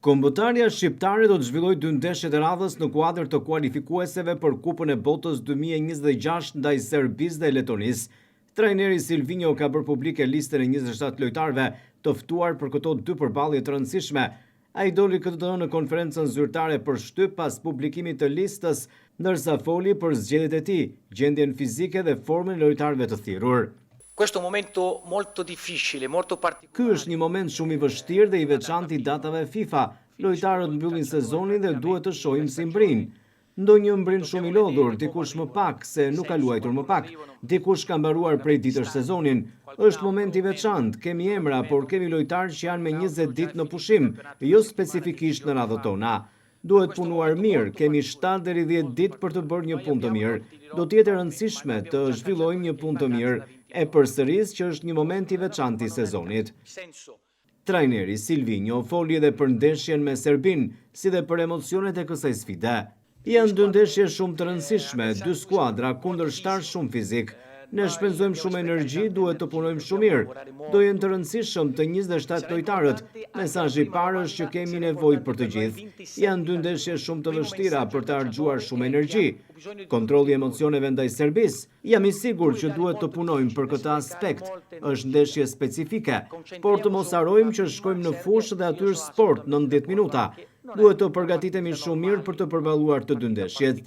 Kombëtarja shqiptare do të zhvillojë 2 ndeshjet e radhës në kuadër të kualifikueseve për Kupën e Botës 2026 ndaj Serbisë dhe Letonisë. Trajneri Silvinho ka bërë publike listën e 27 lojtarëve të ftuar për këto 2 përballje të rëndësishme. Ai doli këtë në konferencën zyrtare për shtyp pas publikimit të listës, ndërsa foli për zgjedhjet e tij, gjendjen fizike dhe formën e lojtarëve të thirrur. Questo momento molto difficile, molto particolare. Ky është një moment shumë i vështirë dhe i veçantë i datave FIFA. Lojtarët mbyllin sezonin dhe duhet të shohim si mbrin. Ndonjë mbrin shumë i lodhur, dikush më pak se nuk ka luajtur më pak, dikush ka mbaruar prej ditësh sezonin. Është moment i veçantë, kemi emra, por kemi lojtarë që janë me 20 ditë në pushim, jo specifikisht në radhët tona. Duhet punuar mirë, kemi 7 deri 10 ditë për të bërë një punë të mirë. Do të jetë e rëndësishme të zhvillojmë një punë të mirë, e përsëris që është një moment i veçantë i sezonit. Trajneri Silvinho foli edhe për ndeshjen me Serbinë, si dhe për emocionet e kësaj sfide. Janë 2 ndeshje shumë të rëndësishme, 2 skuadra kundërshtar shumë fizik. Ne shpenzojmë shumë energji, duhet të punojmë shumë mirë. Do jenë të rëndësishëm të 27 lojtarët. Mesazhi i parë është që kemi nevojë për të gjithë. Janë 2 ndeshje shumë të vështira për të harxuar shumë energji. Kontrolli i emocioneve ndaj Serbisë. Jam i sigurt që duhet të punojmë për këtë aspekt. Është ndeshje specifike, por të mos harrojmë që shkojmë në fushë dhe aty është sport 90 minuta. Duhet të përgatitemi shumë mirë për të përballuar të 2 ndeshjet.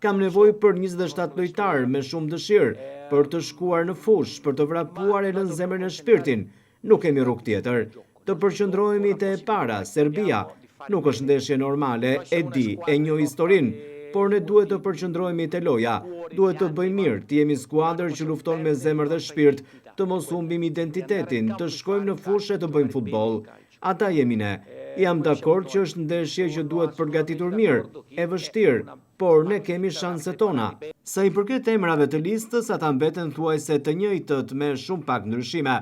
Kam nevojë për 27 lojtarë me shumë dëshirë, për të shkuar në fushë, për të vrapuar e lënë zemrën e shpirtin. Nuk kemi rrugë tjetër. Të përqendrohemi te e para, Serbia. Nuk është ndeshje normale, e di, e njoh historinë, por ne duhet të përqendrohemi te loja. Duhet të bëjmë mirë, të jemi skuadër që lufton me zemër dhe shpirt, të mos humbim identitetin, të shkojmë në fushë e të bëjmë futboll. Ata jemi ne. Jam dakord që është ndeshje që duhet përgatitur mirë, e vështirë, por ne kemi shanset tona. Sa i përket emrave të listës, ata mbeten thuajse të njëjtët me shumë pak ndryshime.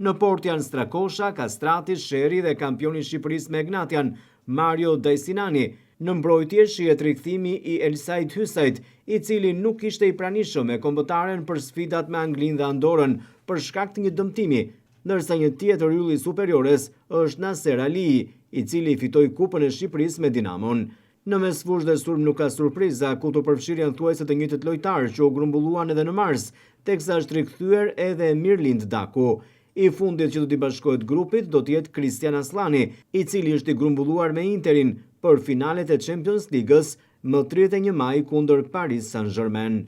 Në port janë Strakosha, Kastrati, Sheri dhe kampioni i Shqipërisë me Egnatian, Mario Dajsinani. Në mbrojtje shihet rikthimi i Elsajt Hysajt, i cili nuk ishte i pranishëm me kombëtaren për sfidat me Anglinë dhe Andorën për shkak të një dëmtimi, ndërsa një tjetër ylli superiores është Naser Alii, i cili fitoi Kupën e Shqipërisë me Dinamon. Në mesfushë dhe sulm nuk ka surpriza, ku të përfshirë janë thuajse të njëjtët lojtarë që u grumbulluan edhe në mars, teksa është rikthyer edhe Mirlind Daku. I fundit që do t'i bashkohet grupit do t'jetë Kristian Aslani, i cili është i grumbulluar me Interin për finalet e Champions League-s më 31 maj kundër Paris Saint-Germain.